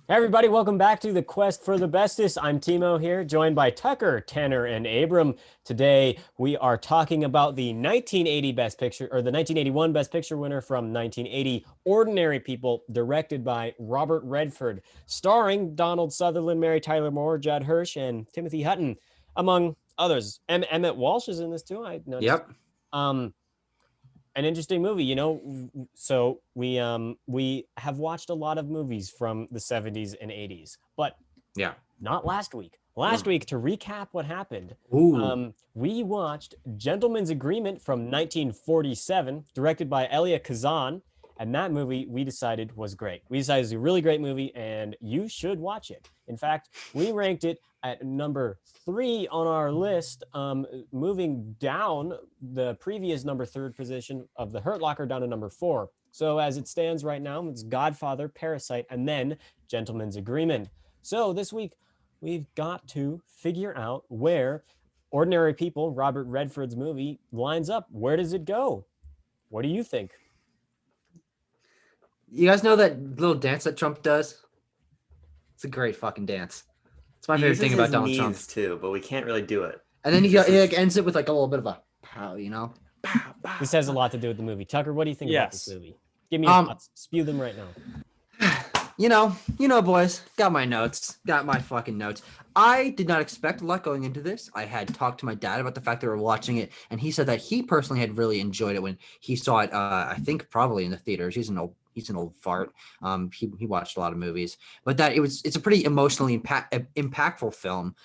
Hey everybody, welcome back to the Quest for the Bestest. I'm Timo here, joined by Tucker, Tanner, and Abram. Today we are talking about the 1980 Best Picture, or the 1981 Best Picture winner from 1980, Ordinary People, directed by Robert Redford, starring Donald Sutherland, Mary Tyler Moore, Judd Hirsch, and Timothy Hutton, among others. Emmett Walsh is in this too, I noticed. Yep. Um, an interesting movie, so we have watched a lot of movies from the 70s and 80s, but Yeah. not last week. Mm. Last week, to recap what happened, Ooh. we watched Gentleman's Agreement from 1947, directed by Elia Kazan. And that movie we decided was great. We decided it's a really great movie, and you should watch it. In fact, we ranked it at number 3 on our list, moving down the previous number 3rd position of the Hurt Locker down to number 4. So as it stands right now, it's Godfather, Parasite, and then Gentleman's Agreement. So this week, we've got to figure out where Ordinary People, Robert Redford's movie, lines up. Where does it go? What do you think? You guys know that little dance that Trump does? It's a great fucking dance. It's my He favorite uses thing about his Donald Trump. knees too, but we can't really do it. And then Because he this like is ends it with like a little bit of a pow. Pow, This pow, has a pow. lot to do with the movie. Tucker, what do you think about this Yes. movie? Give me your Um, thoughts. Spew them right now. boys, got my notes, got my fucking notes. I did not expect a lot going into this. I had talked to my dad about the fact that we were watching it, and he said that he personally had really enjoyed it when he saw it. I think probably in the theaters. He's an old fart. He watched a lot of movies, but that it's a pretty emotionally impactful film.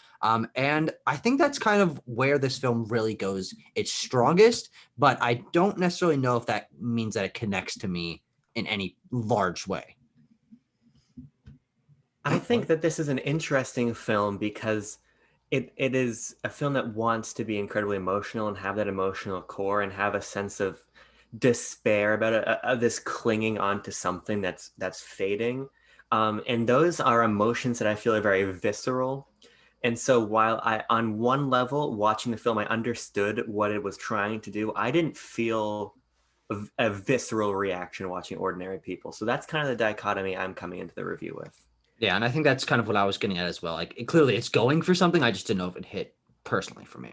And I think that's kind of where this film really goes its strongest. But I don't necessarily know if that means that it connects to me in any large way. I think that this is an interesting film because it is a film that wants to be incredibly emotional and have that emotional core and have a sense of despair about of this clinging on to something that's fading. And those are emotions that I feel are very visceral. And so while on one level, watching the film, I understood what it was trying to do, I didn't feel a visceral reaction watching Ordinary People. So that's kind of the dichotomy I'm coming into the review with. Yeah, and I think that's kind of what I was getting at as well. Like clearly it's going for something. I just didn't know if it hit personally for me.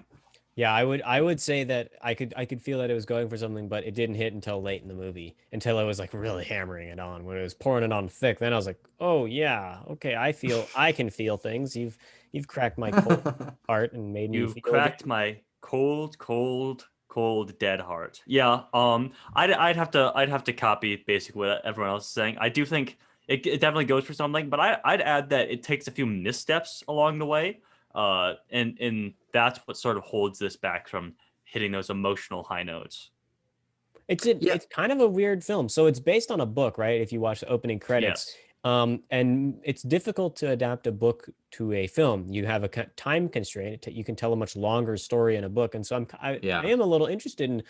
Yeah, I would say that I could feel that it was going for something, but it didn't hit until late in the movie, until I was like really hammering it on. When it was pouring it on thick, then I was like, "Oh yeah, okay, I can feel things. You've cracked my cold heart and made me You've feel again." cracked my cold, cold, cold, dead heart. Yeah. I'd have to copy basically what everyone else is saying. I do think it definitely goes for something, but I'd add that it takes a few missteps along the way. And that's what sort of holds this back from hitting those emotional high notes. Yeah, It's kind of a weird film. So it's based on a book, right? If you watch the opening credits, Yes. and it's difficult to adapt a book to a film. You have a time constraint. You can tell a much longer story in a book, and so I yeah. am a little interested in.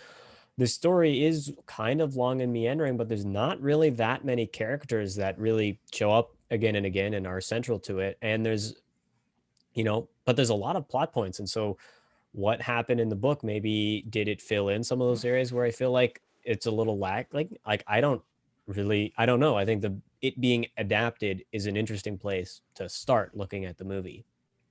The story is kind of long and meandering, but there's not really that many characters that really show up again and again and are central to it. And but there's a lot of plot points, and so what happened in the book, maybe did it fill in some of those areas where I feel like it's a little like I don't know. I think the it being adapted is an interesting place to start looking at the movie.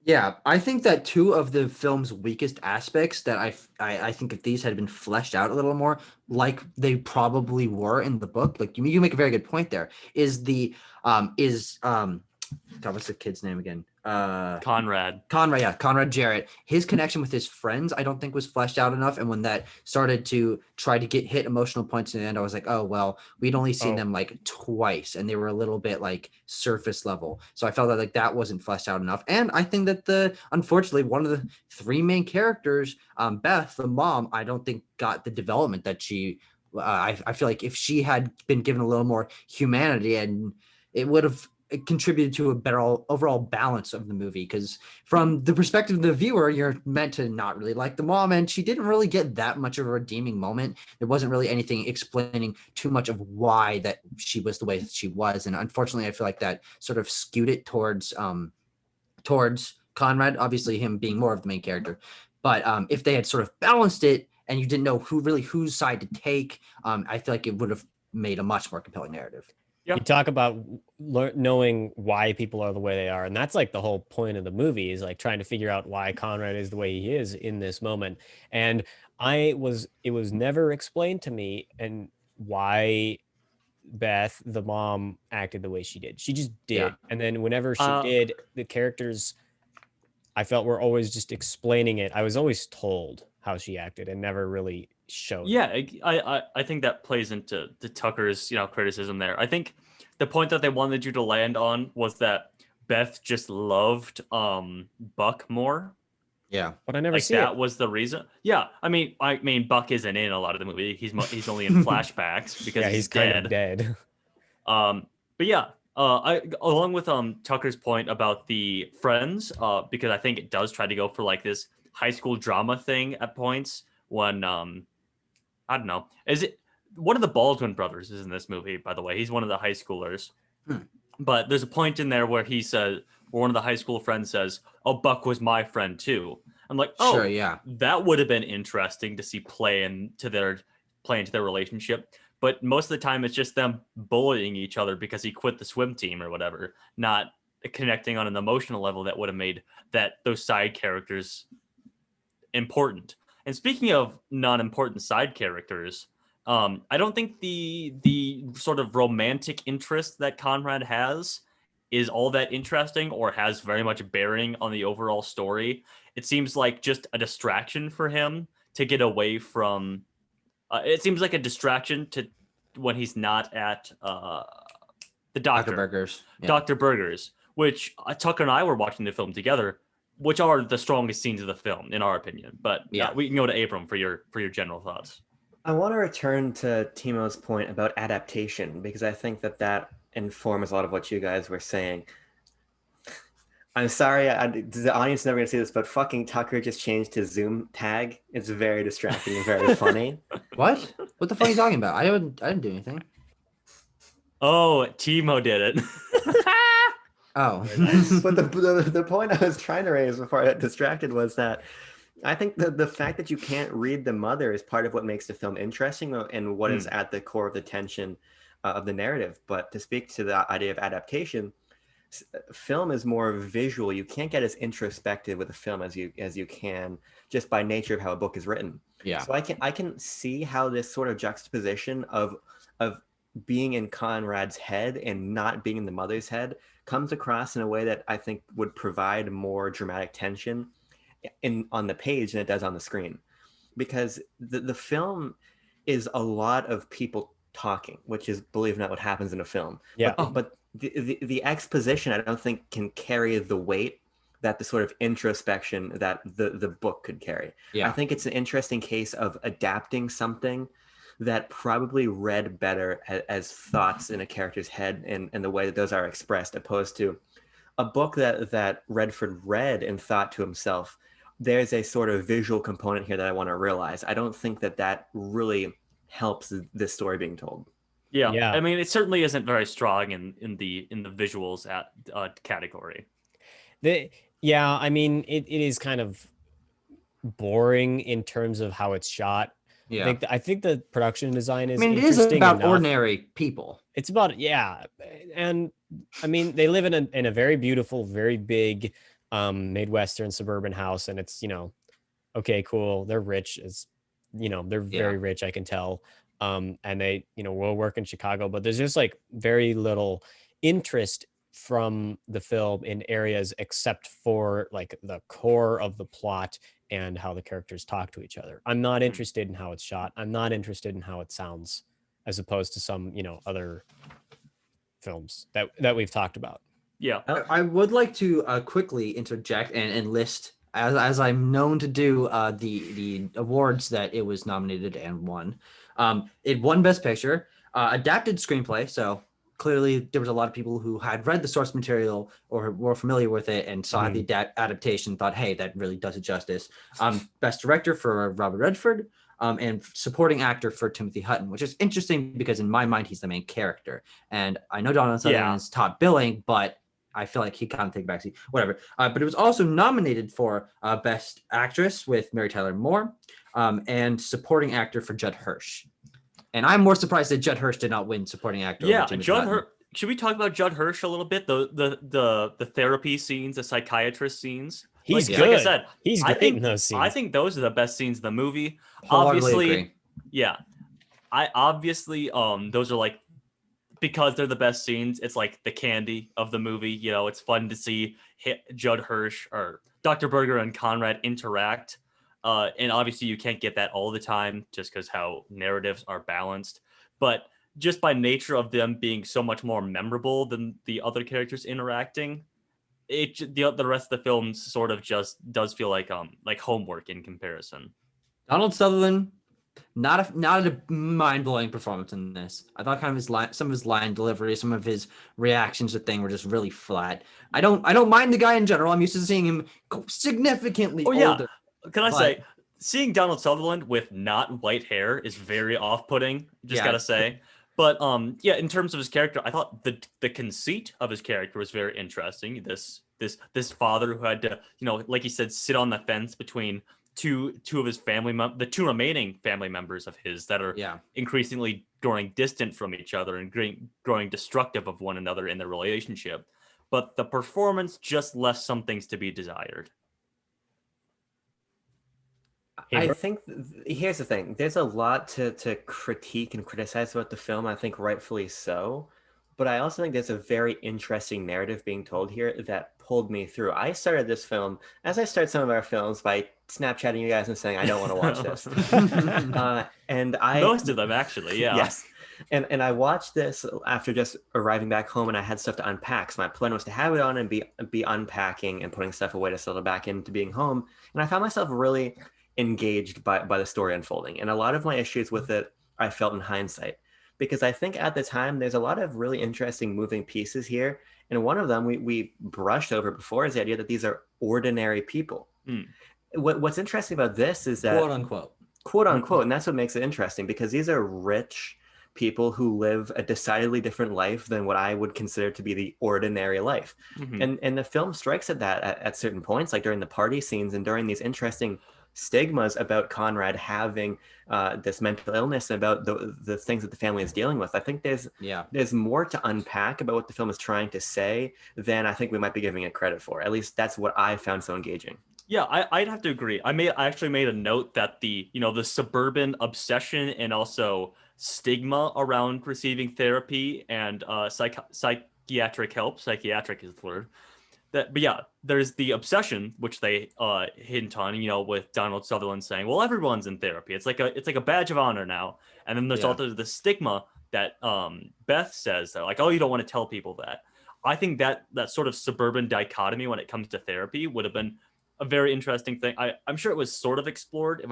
Yeah, I think that two of the film's weakest aspects that I think if these had been fleshed out a little more, like they probably were in the book, like you make a very good point there, is God, what's the kid's name again? Conrad. Conrad, yeah, Conrad Jarrett. His connection with his friends, I don't think was fleshed out enough. And when that started to try to get hit emotional points in the end, I was like, oh well, we'd only seen Oh, them like twice, and they were a little bit like surface level. So I felt that like that wasn't fleshed out enough. And I think that unfortunately one of the three main characters, Beth, the mom, I don't think got the development that she. I feel like if she had been given a little more humanity, and it would have it contributed to a better overall balance of the movie, because from the perspective of the viewer, you're meant to not really like the mom, and she didn't really get that much of a redeeming moment. There wasn't really anything explaining too much of why that she was the way that she was, and unfortunately I feel like that sort of skewed it towards Conrad, obviously him being more of the main character. But if they had sort of balanced it and you didn't know whose side to take, I feel like it would have made a much more compelling narrative. You talk about knowing why people are the way they are, and that's like the whole point of the movie, is like trying to figure out why Conrad is the way he is in this moment. And it was never explained to me and why Beth, the mom, acted the way she did. She just did. Yeah. And then whenever she did, the characters, I felt, were always just explaining it. I was always told how she acted and never really showed. Yeah, I think that plays into the Tucker's criticism there. I think the point that they wanted you to land on was that Beth just loved Buck more. Yeah, but I never Like see that it. was the reason. Yeah, I mean Buck isn't in a lot of the movie. He's only in flashbacks because Yeah, he's kind of dead. But yeah, I along with Tucker's point about the friends, because I think it does try to go for like this high school drama thing at points when I don't know. Is it one of the Baldwin brothers is in this movie, by the way. He's one of the high schoolers. But there's a point in there where he says, where one of the high school friends says, "Oh, Buck was my friend too." I'm like, oh, sure, yeah. that would have been interesting to see play into their relationship. But most of the time, it's just them bullying each other because he quit the swim team or whatever, not connecting on an emotional level that would have made those side characters important. And speaking of non-important side characters, I don't think the sort of romantic interest that Conrad has is all that interesting or has very much bearing on the overall story. It seems like just a distraction for him to get away from. It seems like a distraction to when he's not at the doctor. Dr. Burgers. Yeah. Dr. Burgers, which Tucker and I were watching the film together, which are the strongest scenes of the film, in our opinion. But yeah, we can go to Abram for your general thoughts. I want to return to Timo's point about adaptation, because I think that informs a lot of what you guys were saying. I'm sorry, the audience is never going to see this, but fucking Tucker just changed his Zoom tag. It's very distracting and very funny. What? What the fuck are you talking about? I didn't do anything. Oh, Timo did it. Oh. But the point I was trying to raise before I got distracted was that I think the fact that you can't read the mother is part of what makes the film interesting and what is at the core of the tension of the narrative. But to speak to the idea of adaptation, film is more visual. You can't get as introspective with a film as you can just by nature of how a book is written. Yeah. So I can see how this sort of juxtaposition of being in Conrad's head and not being in the mother's head comes across in a way that I think would provide more dramatic tension on the page than it does on the screen, because the film is a lot of people talking, which is, believe it or not, what happens in a film. Yeah. But the exposition, I don't think, can carry the weight that the sort of introspection that the book could carry. Yeah. I think it's an interesting case of adapting something that probably read better as thoughts in a character's head and the way that those are expressed, opposed to a book that Redford read and thought to himself, there's a sort of visual component here that I want to realize. I don't think that really helps this story being told. Yeah. I mean, it certainly isn't very strong in the visuals at category. I mean, it is kind of boring in terms of how it's shot. Yeah. I think the production design is. I mean, it is interesting about enough. ordinary people. It's about, and I mean, they live in a very beautiful, very big Midwestern suburban house, and it's, okay, cool. They're rich, they're very rich, I can tell. And they, will work in Chicago, but there's just like very little interest from the film in areas except for like the core of the plot and how the characters talk to each other. I'm not interested in how it's shot. I'm not interested in how it sounds, as opposed to some, other films that we've talked about. Yeah. I would like to quickly interject and list, as I'm known to do, the awards that it was nominated and won. It won Best Picture, adapted screenplay. So clearly there was a lot of people who had read the source material or were familiar with it and saw the adaptation, thought, hey, that really does it justice. Best Director for Robert Redford, and supporting actor for Timothy Hutton, which is interesting because in my mind, he's the main character. And I know Donald Sutherland is top billing, but I feel like he kind of take a backseat, whatever. But it was also nominated for Best Actress with Mary Tyler Moore, and supporting actor for Judd Hirsch. And I'm more surprised that Judd Hirsch did not win supporting actor. Yeah, Judd should we talk about Judd Hirsch a little bit? The therapy scenes, the psychiatrist scenes. He's Like I good. said, He's I great in think those I scenes. think those are the best scenes in the movie. Wholeheartedly Obviously, agree. yeah. I obviously those are like, because they're the best scenes, it's like the candy of the movie. You know, it's fun to see Judd Hirsch or Dr. Berger and Conrad interact. And obviously you can't get that all the time just because how narratives are balanced. But just by nature of them being so much more memorable than the other characters interacting, the rest of the film sort of just does feel like homework in comparison. Donald Sutherland, not a mind-blowing performance in this. I thought kind of some of his line delivery, some of his reactions to things were just really flat. I don't mind the guy in general. I'm used to seeing him significantly older. Can I say, seeing Donald Sutherland with not white hair is very off-putting, just gotta say. But in terms of his character, I thought the conceit of his character was very interesting. This father who had to, like he said, sit on the fence between two of his the two remaining family members of his that are increasingly growing distant from each other and growing destructive of one another in their relationship. But the performance just left some things to be desired. I think here's the thing. There's a lot to critique and criticize about the film. I think rightfully so. But I also think there's a very interesting narrative being told here that pulled me through. I started this film, as I start some of our films, by Snapchatting you guys and saying, I don't want to watch this. And most of them, actually, yeah. Yes. And I watched this after just arriving back home, and I had stuff to unpack. So my plan was to have it on and be unpacking and putting stuff away to settle back into being home. And I found myself really engaged by the story unfolding. And a lot of my issues with it, I felt in hindsight, because I think at the time there's a lot of really interesting moving pieces here. And one of them we brushed over before is the idea that these are ordinary people. What's interesting about this is that quote unquote, and that's what makes it interesting, because these are rich people who live a decidedly different life than what I would consider to be the ordinary life. And the film strikes at that at certain points, like during the party scenes and during these interesting stigmas about Conrad having this mental illness and about the things that the family is dealing with. I think there's more to unpack about what the film is trying to say than I think we might be giving it credit for. At least that's what I found so engaging. Yeah, I'd have to agree. I actually made a note that the suburban obsession and also stigma around receiving therapy and psychiatric help. Psychiatric is the word. But yeah, there's the obsession, which they hint on, with Donald Sutherland saying, "Well, everyone's in therapy. It's like a badge of honor now." And then there's also the stigma that Beth says that, like, "Oh, you don't want to tell people that." I think that sort of suburban dichotomy when it comes to therapy would have been a very interesting thing. I'm sure it was sort of explored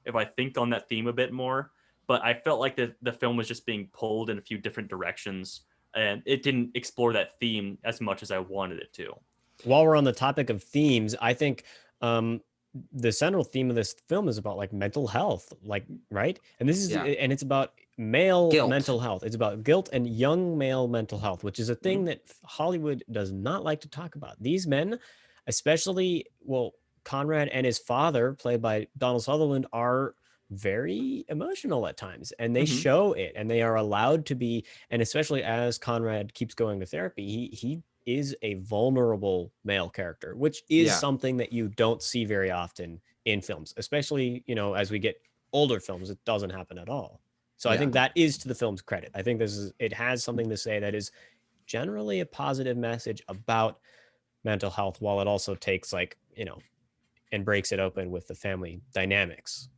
if I think on that theme a bit more, but I felt like the film was just being pulled in a few different directions, and it didn't explore that theme as much as I wanted it to. While we're on the topic of themes, I think the central theme of this film is about like mental health, like, right? And this is and it's about male mental health. It's about guilt and young male mental health, which is a thing that Hollywood does not like to talk about. These men, especially, Conrad and his father, played by Donald Sutherland, are very emotional at times, and they show it, and they are allowed to be. And especially as Conrad keeps going to therapy, he is a vulnerable male character, which is something that you don't see very often in films, especially, as we get older films, it doesn't happen at all. So I think that is to the film's credit. I think it has something to say that is generally a positive message about mental health, while it also takes and breaks it open with the family dynamics.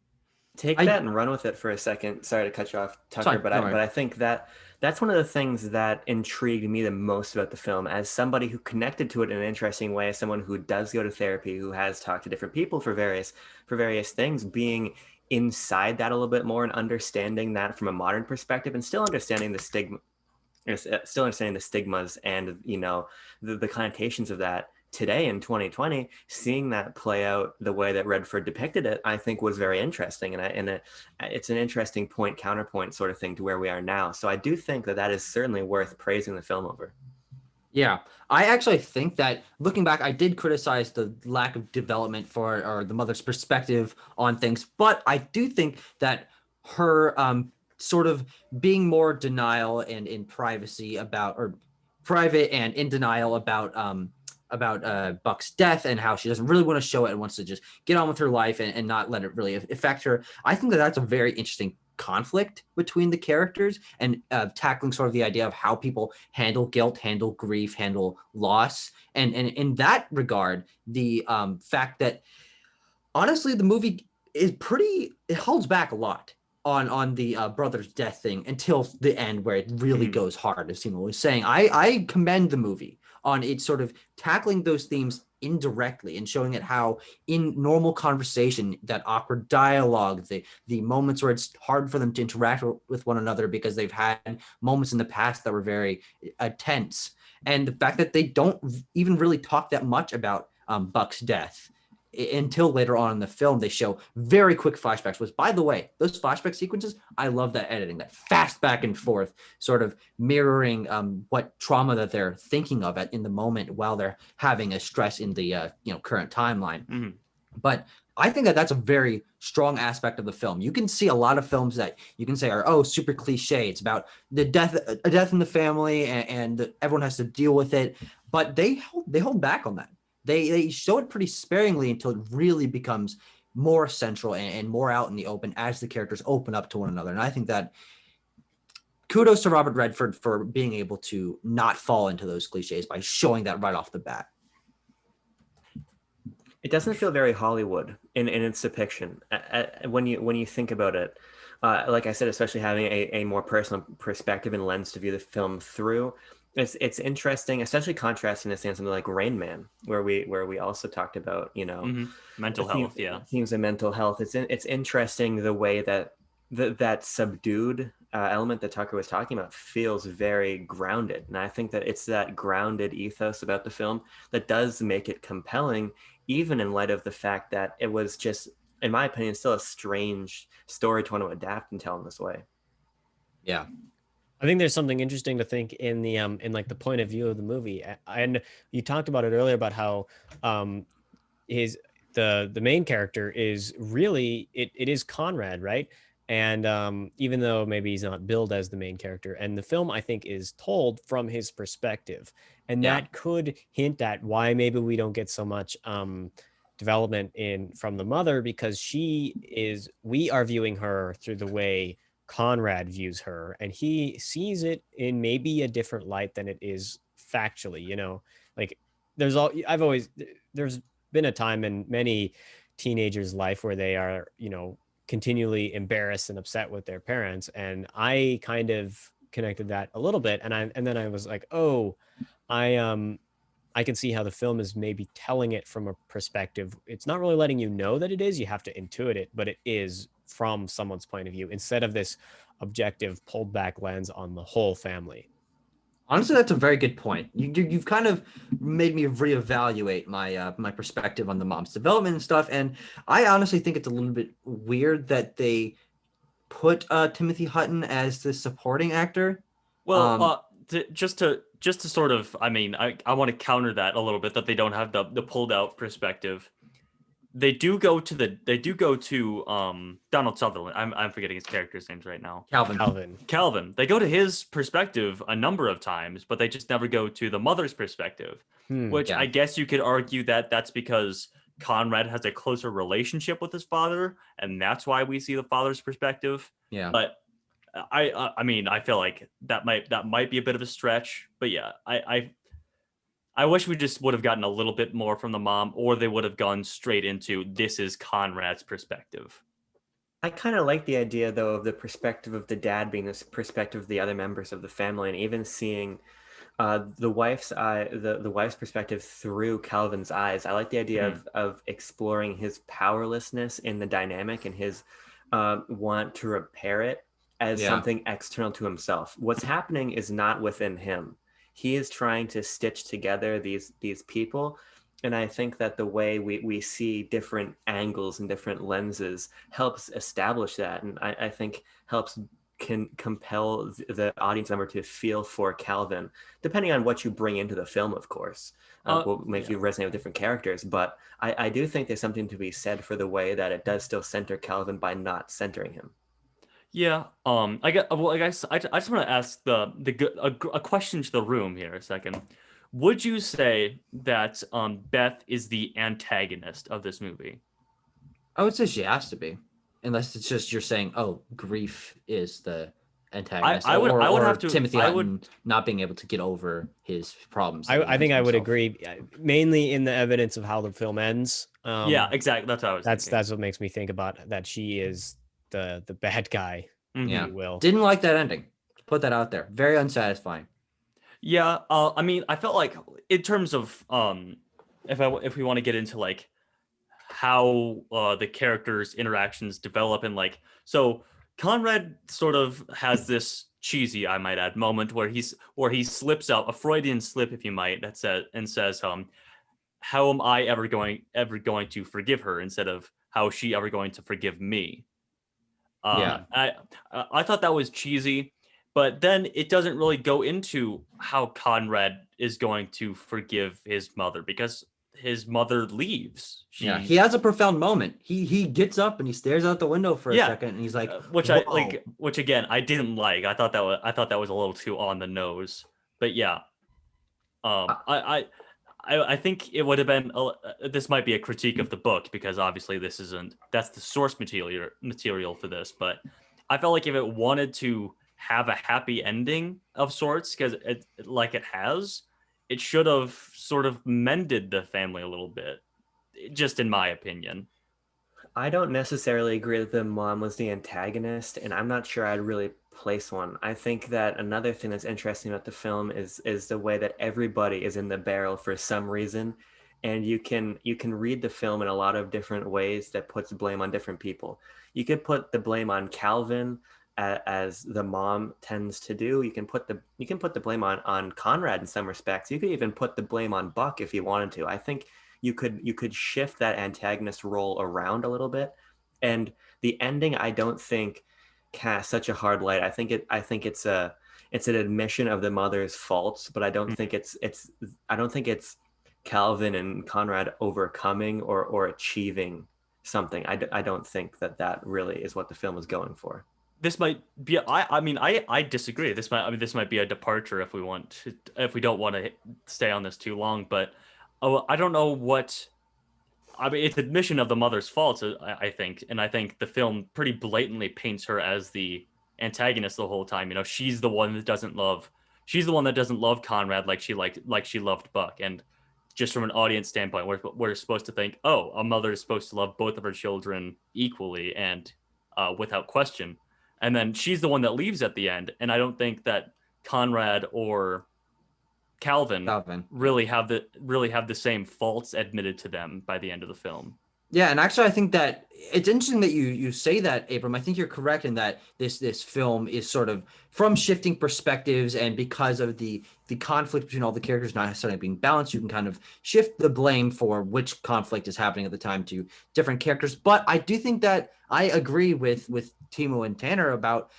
Take that and run with it for a second. Sorry to cut you off, Tucker, but I think that's one of the things that intrigued me the most about the film, as somebody who connected to it in an interesting way, as someone who does go to therapy, who has talked to different people for various things, being inside that a little bit more and understanding that from a modern perspective, and still understanding the stigmas and the connotations of that today in 2020. Seeing that play out the way that Redford depicted it, I think was very interesting, and it's an interesting counterpoint sort of thing to where we are now. So I do think that is certainly worth praising the film over. Yeah, I actually think that, looking back, I did criticize the lack of development or the mother's perspective on things, but I do think that her sort of being more denial and in privacy about, or private and in denial about Buck's death and how she doesn't really want to show it and wants to just get on with her life and not let it really affect her. I think that that's a very interesting conflict between the characters and tackling sort of the idea of how people handle guilt, handle grief, handle loss. And in that regard, the fact that honestly, the movie is it holds back a lot on the brother's death thing until the end where it really goes hard, as Timo was saying. I commend the movie on its sort of tackling those themes indirectly and showing it how in normal conversation, that awkward dialogue, the moments where it's hard for them to interact with one another because they've had moments in the past that were very tense, and the fact that they don't even really talk that much about Buck's death until later on in the film. They show very quick flashbacks, which, by the way, those flashback sequences, I love that editing, that fast back and forth, sort of mirroring what trauma that they're thinking of in the moment while they're having a stress in the current timeline. But I think that that's a very strong aspect of the film. You can see a lot of films that you can say are super cliche. It's about a death in the family, and everyone has to deal with it. But they hold back on that. They show it pretty sparingly until it really becomes more central and more out in the open as the characters open up to one another. And I think that kudos to Robert Redford for being able to not fall into those cliches by showing that right off the bat. It doesn't feel very Hollywood in its depiction when you think about it. Like I said, especially having a more personal perspective and lens to view the film through. It's interesting, especially contrasting to something like Rain Man, where we also talked about mental health, themes of mental health. It's interesting the way that that subdued element that Tucker was talking about feels very grounded, and I think that it's that grounded ethos about the film that does make it compelling, even in light of the fact that it was just, in my opinion, still a strange story to want to adapt and tell in this way. Yeah. I think there's something interesting to think in the in like the point of view of the movie, and you talked about it earlier about how the main character is really it is Conrad, right? And even though maybe he's not billed as the main character, and the film I think is told from his perspective, and that could hint at why maybe we don't get so much development from the mother, because we are viewing her through the way Conrad views her, and he sees it in maybe a different light than it is factually. Like there's been a time in many teenagers' life where they are continually embarrassed and upset with their parents, and I kind of connected that a little bit, and then I was like, oh, I can see how the film is maybe telling it from a perspective. It's not really letting you know that it is. You have to intuit it, but it is from someone's point of view instead of this objective pulled back lens on the whole family. Honestly, that's a very good point. You've kind of made me reevaluate my perspective on the mom's development and stuff. And I honestly think it's a little bit weird that they put Timothy Hutton as the supporting actor. Well, just to sort of, I mean, I want to counter that a little bit, that they don't have the pulled out perspective. They do go to Donald Sutherland. I'm forgetting his character's names right now. Calvin. They go to his perspective a number of times, but they just never go to the mother's perspective, which I guess you could argue that that's because Conrad has a closer relationship with his father, and that's why we see the father's perspective. Yeah. But I mean, I feel like that might be a bit of a stretch, but yeah, I wish we just would have gotten a little bit more from the mom, or they would have gone straight into this is Conrad's perspective. I kind of like the idea, though, of the perspective of the dad being the perspective of the other members of the family, and even seeing the wife's perspective through Calvin's eyes. I like the idea of exploring his powerlessness in the dynamic and his want to repair it as something external to himself. What's happening is not within him. He is trying to stitch together these people. And I think that the way we see different angles and different lenses helps establish that. And I think can compel the audience member to feel for Calvin, depending on what you bring into the film, of course. Will make you resonate with different characters. But I do think there's something to be said for the way that it does still center Calvin by not centering him. Yeah. I guess. Well, I guess I just want to ask a question to the room here a second. Would you say that Beth is the antagonist of this movie? I would say she has to be, unless it's just you're saying, oh, grief is the antagonist, I would have or to Timothy I would Hutton not being able to get over his problems that he I has think I would himself. agree, mainly in the evidence of how the film ends. Yeah, exactly. That's what I was thinking. That's what makes me think about that she is the bad guy, if Yeah, you will. didn't like that ending. Put that out there. Very unsatisfying. Yeah, I mean, I felt like in terms of if we want to get into like how the characters' interactions develop and like so Conrad sort of has this cheesy, I might add, moment where he slips out a Freudian slip, if you might, that says how am I ever going to forgive her instead of how is she ever going to forgive me. Yeah. I thought that was cheesy, but then it doesn't really go into how Conrad is going to forgive his mother because his mother leaves. Yeah, he has a profound moment. He gets up and he stares out the window for a Yeah, second, and he's like, which I "Whoa!" like, which again I didn't like. I thought that was a little too on the nose. But yeah, Uh, I think it would have been. This might be a critique of the book because obviously that's the source material for this. But I felt like if it wanted to have a happy ending of sorts, because like it has, it should have sort of mended the family a little bit. Just in my opinion. I don't necessarily agree that the mom was the antagonist, and I'm not sure I'd really place one. I think that another thing that's interesting about the film is the way that everybody is in the barrel for some reason, and you can read the film in a lot of different ways that puts blame on different people. You could put the blame on Calvin, as the mom tends to do. You can put the blame on Conrad in some respects. You could even put the blame on Buck if you wanted to. I think you could shift that antagonist role around a little bit, and the ending I don't think casts such a hard light. I think it's an admission of the mother's faults, but I don't think it's Calvin and Conrad overcoming or achieving something. I don't think that really is what the film is going for. This might be I mean I disagree. This might be a departure if we don't want to stay on this too long, but I don't know what I mean it's admission of the mother's faults, I think, and I think the film pretty blatantly paints her as the antagonist the whole time. You know, she's the one that doesn't love Conrad like she loved Buck. And just from an audience standpoint, we're supposed to think, oh, a mother is supposed to love both of her children equally and without question. And then she's the one that leaves at the end. And I don't think that Conrad or Calvin Calvin. really have the same faults admitted to them by the end of the film. Yeah, and actually, I think that it's interesting that you say that, Abram. I think you're correct in that this film is sort of from shifting perspectives, and because of the conflict between all the characters not necessarily being balanced, you can kind of shift the blame for which conflict is happening at the time to different characters. But I do think that I agree with Timo and Tanner about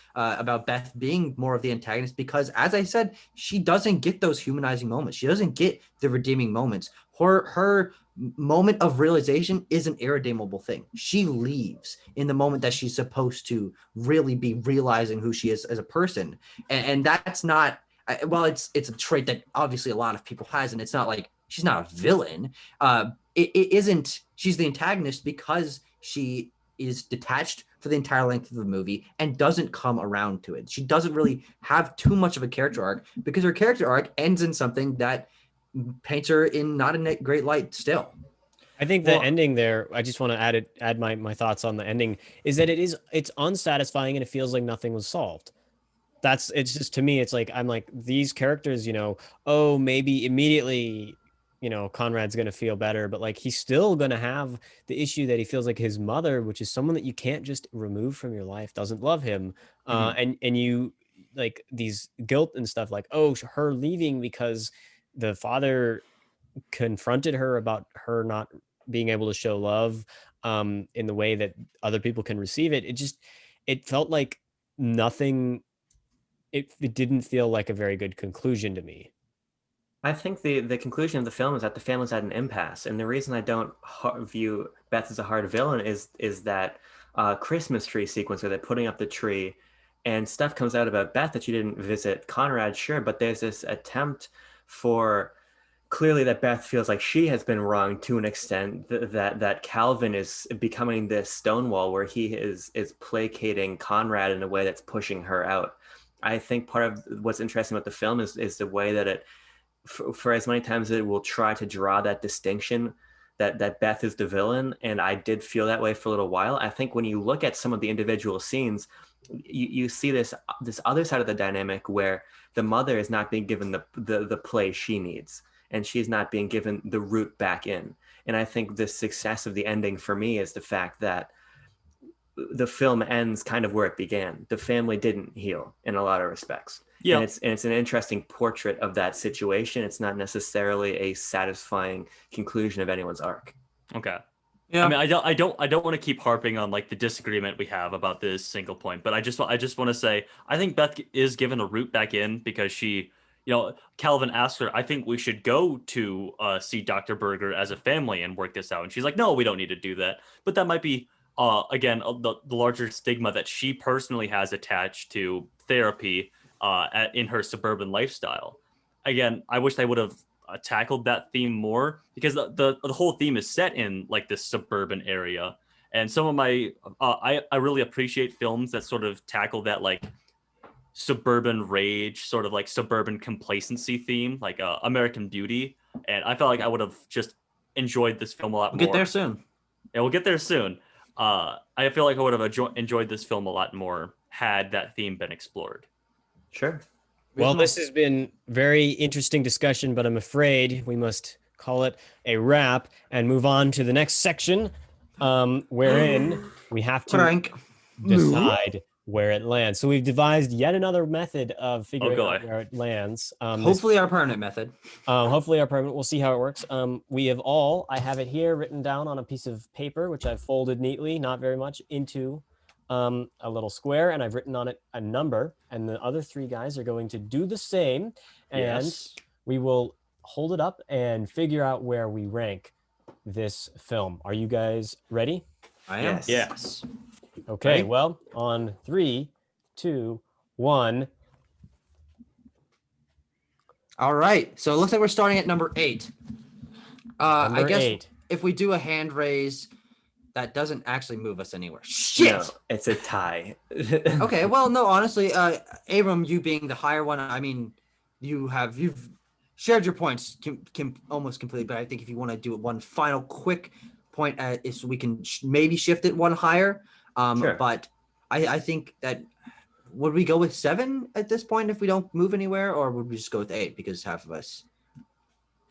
Beth being more of the antagonist because, as I said, she doesn't get those humanizing moments. She doesn't get the redeeming moments. Her moment of realization is an irredeemable thing. She leaves in the moment that she's supposed to really be realizing who she is as a person, and that's not well. It's a trait that obviously a lot of people has, and it's not like she's not a villain. It isn't. She's the antagonist because she is detached for the entire length of the movie and doesn't come around to it. She doesn't really have too much of a character arc because her character arc ends in something that paints her in not a great light still. I think the ending there, I just want to add my thoughts on the ending, is that it's unsatisfying and it feels like nothing was solved. It's just, to me, it's like, I'm like, these characters, oh, maybe immediately, Conrad's going to feel better, but like, he's still going to have the issue that he feels like his mother, which is someone that you can't just remove from your life, doesn't love him. And you like these guilt and stuff like, oh, her leaving because the father confronted her about her not being able to show love in the way that other people can receive it. It felt like nothing. It didn't feel like a very good conclusion to me. I think the conclusion of the film is that the family's at an impasse, and the reason I don't view Beth as a hard villain is that Christmas tree sequence where they're putting up the tree, and stuff comes out about Beth that she didn't visit Conrad, sure, but there's this attempt for clearly that Beth feels like she has been wronged to an extent, that Calvin is becoming this Stonewall where he is placating Conrad in a way that's pushing her out. I think part of what's interesting about the film is the way that it, for as many times it will try to draw that distinction that Beth is the villain, and I did feel that way for a little while. I think when you look at some of the individual scenes, you see this other side of the dynamic where the mother is not being given the play she needs, and she's not being given the route back in. And I think the success of the ending for me is the fact that the film ends kind of where it began. The family didn't heal in a lot of respects. Yeah. And it's an interesting portrait of that situation. It's not necessarily a satisfying conclusion of anyone's arc. Okay. Yeah. I mean, I don't want to keep harping on like the disagreement we have about this single point, but I just want to say I think Beth is given a route back in because she, Calvin asked her, I think we should go to see Dr. Berger as a family and work this out, and she's like, no, we don't need to do that. But that might be again the larger stigma that she personally has attached to therapy in her suburban lifestyle. Again, I wish they would have tackled that theme more, because the whole theme is set in like this suburban area, and some of my I really appreciate films that sort of tackle that like suburban rage, sort of like suburban complacency theme, like American Beauty, and I felt like I would have just enjoyed this film a lot more. Get there soon. Yeah, we'll get there soon. I feel like I would have enjoyed this film a lot more had that theme been explored. Sure. Well, this has been very interesting discussion, but I'm afraid we must call it a wrap and move on to the next section, wherein we have to decide where it lands. So we've devised yet another method of figuring out where it lands. Hopefully our permanent method. Hopefully our permanent. We'll see how it works. I have it here written down on a piece of paper, which I've folded neatly, not very much, into a little square, and I've written on it a number, and the other three guys are going to do the same, and we will hold it up and figure out where we rank this film. Are you guys ready? I am. Yes. Okay, Ready? well, on 3, 2, 1. All right. So it looks like we're starting at number 8. I guess 8. if we do a hand raise, that doesn't actually move us anywhere. Shit. No, it's a tie. Okay. Well, no, honestly, Abram, you being the higher one, I mean, you've shared your points almost completely, but I think if you want to do one final quick point, is we can maybe shift it one higher. Sure. But I think that would we go with 7 at this point if we don't move anywhere, or would we just go with 8 because half of us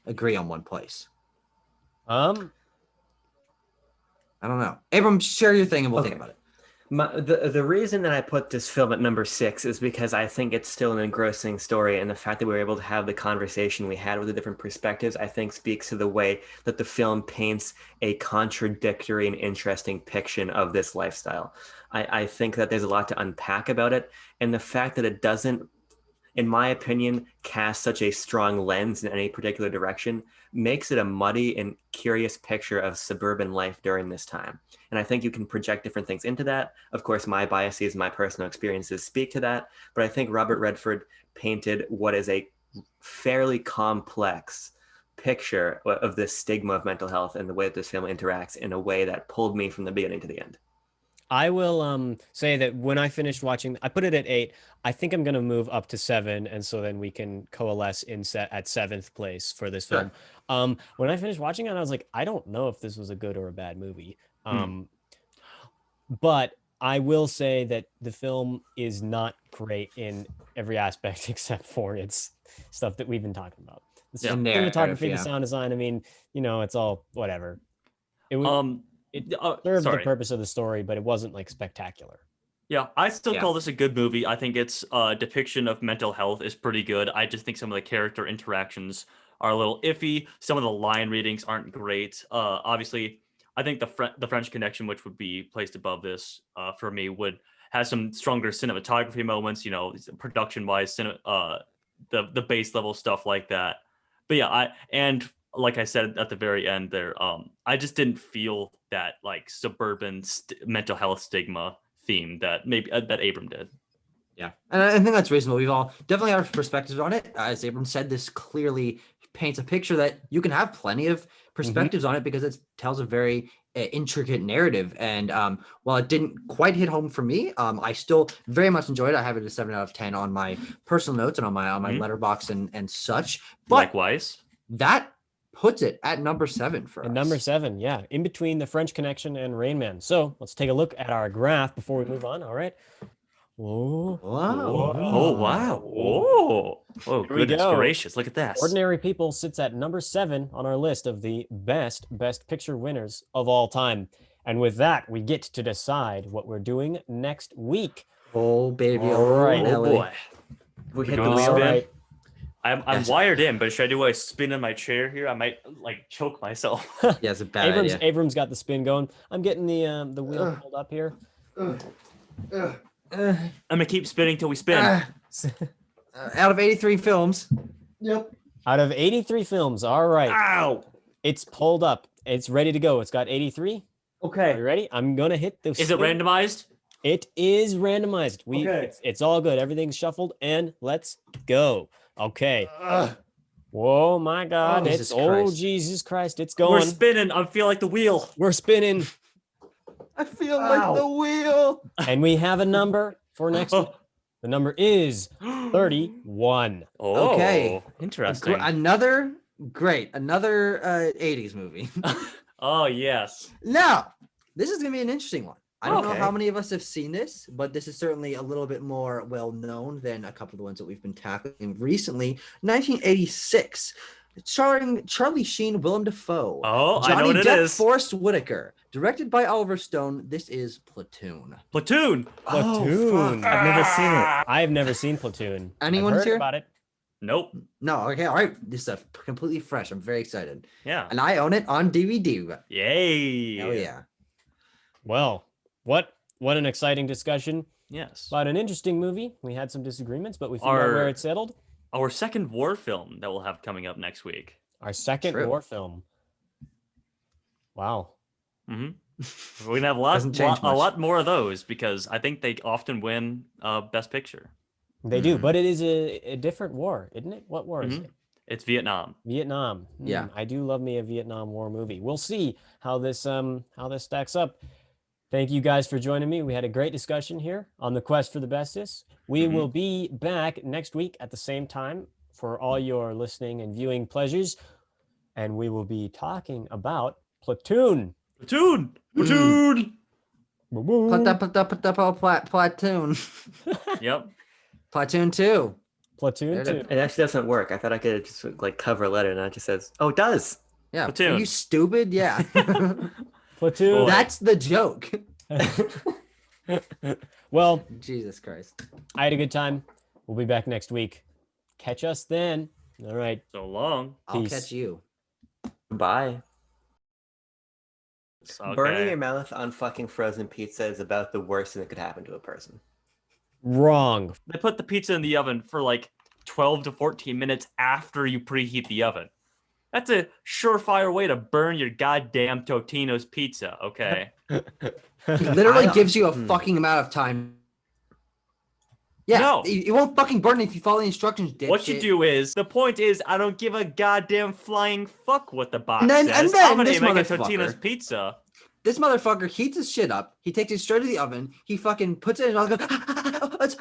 agree on one place? I don't know. Abram, share your thing and we'll think about it. The reason that I put this film at number 6 is because I think it's still an engrossing story, and the fact that we were able to have the conversation we had with the different perspectives, I think speaks to the way that the film paints a contradictory and interesting picture of this lifestyle. I think that there's a lot to unpack about it, and the fact that it doesn't, in my opinion, cast such a strong lens in any particular direction makes it a muddy and curious picture of suburban life during this time. And I think you can project different things into that. Of course, my biases, my personal experiences speak to that, but I think Robert Redford painted what is a fairly complex picture of this stigma of mental health and the way that this film interacts in a way that pulled me from the beginning to the end. I will say that when I finished watching, I put it at 8. I think I'm going to move up to 7, and so then we can coalesce at 7th place for this film. When I finished watching it, I was like, I don't know if this was a good or a bad movie. But I will say that the film is not great in every aspect except for its stuff that we've been talking about. The cinematography, the sound design. I mean, it's all whatever. It served the purpose of the story, but it wasn't like spectacular. Yeah, I still call this a good movie. I think its depiction of mental health is pretty good. I just think some of the character interactions are a little iffy. Some of the line readings aren't great. Obviously, I think the French Connection, which would be placed above this for me, would have some stronger cinematography moments. Production-wise, the base level stuff like that. But yeah, like I said at the very end there, I just didn't feel that like suburban mental health stigma theme that maybe that Abram did. Yeah, and I think that's reasonable. We've all definitely have perspectives on it. As Abram said, this clearly paints a picture that you can have plenty of perspectives on it because it tells a very intricate narrative. And while it didn't quite hit home for me, I still very much enjoyed it. I have it a 7 out of 10 on my personal notes and on my letterbox and such. But Likewise, that puts it at number 7 for us. Number 7, yeah, in between The French Connection and Rain Man. So let's take a look at our graph before we move on. All right. Whoa. Wow. Oh wow. Oh. Oh, Here we goodness go. gracious. Look at this. Ordinary People sits at number 7 on our list of the best Picture winners of all time. And with that, we get to decide what we're doing next week. Oh, baby. All right. Oh boy. We hit We're the gonna wheel. spin. Right. I'm Yes. wired in, but should I do a spin in my chair here? I might like choke myself. Yeah, it's a bad idea. Abrams got the spin going. I'm getting the wheel pulled up here. I'm gonna keep spinning till we spin. Out of 83 films. Yep. Out of 83 films, all right. Ow. It's pulled up. It's ready to go. It's got 83. Are you Okay. ready? I'm gonna hit the. Is it spin. randomized? It is randomized. Okay. It's all good. Everything's shuffled, and let's go. Okay. Whoa, my God! Oh, It's Jesus Christ. Jesus Christ! It's We're going. spinning. I feel like the wheel. We're spinning, I feel Ow. like the wheel. and we have a number for next week. The number is 31. Oh, Okay. Interesting. Another 80s movie. Oh yes. Now, this is going to be an interesting one. I don't know Okay. how many of us have seen this, but this is certainly a little bit more well known than a couple of the ones that we've been tackling recently. 1986, starring Charlie Sheen, Willem Dafoe, Oh, Johnny I know what it Depp, is. Forrest Whitaker, directed by Oliver Stone. This is Platoon. Platoon. Platoon. I've never seen it. I've never seen Platoon. Anyone I've heard here? about it? Nope. No, okay, all right. This is completely fresh. I'm very excited, Yeah. and I own it on DVD. Yay. Hell yeah! Well, what an exciting discussion Yes. about an interesting movie. We had some disagreements, but we figured out where Our- it settled. Our second war film that we'll have coming up next week. Our second True. war film. Wow. Hmm We're gonna have a lot, Doesn't change a much. lot more of those because I think they often win Best Picture. They do, Mhm. but it is a different war, isn't it? What war is Mhm. it? It's Vietnam. Vietnam. Yeah. I do love me a Vietnam War movie. We'll see how this stacks up. Thank you guys for joining me. We had a great discussion here on the quest for the bestest. We Mhm. will be back next week at the same time for all your listening and viewing pleasures, and we will be talking about Platoon. Platoon. Platoon. Platoon. Yep. Platoon 2. Platoon There it 2. is. It actually doesn't work. I thought I could just like cover a letter, and it just says, "Oh, it does." Yeah. Are Platoon. you stupid? Yeah. Platoon. Boy. That's the joke. Well, Jesus Christ. I had a good time. We'll be back next week. Catch us then. All right. So long. I'll Peace. catch you. Bye. Burning Okay. your mouth on fucking frozen pizza is about the worst thing that could happen to a person. Wrong. They put the pizza in the oven for like 12 to 14 minutes after you preheat the oven. That's a surefire way to burn your goddamn Totino's pizza, okay? He literally I- gives you a Hmm. fucking amount of time. Yeah. No. It won't fucking burn if you follow the instructions, dipshit. What you do is, the point is, I don't give a goddamn flying fuck what the box And then- says. and then I'm gonna this make a motherfucker- Totino's pizza. This motherfucker heats his shit up. He takes it straight to the oven. He fucking puts it in his mouth. Goes, oh, it's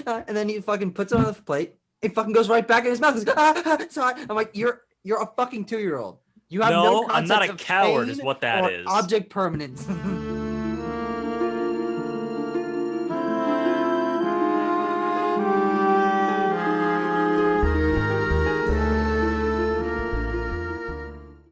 hot. And then he fucking puts it on the plate. It fucking goes right back in his mouth. He's it's hot. I'm like, you're a fucking 2-year-old. You have no No, I'm not concept a of coward, is pain what that or is. Object permanence.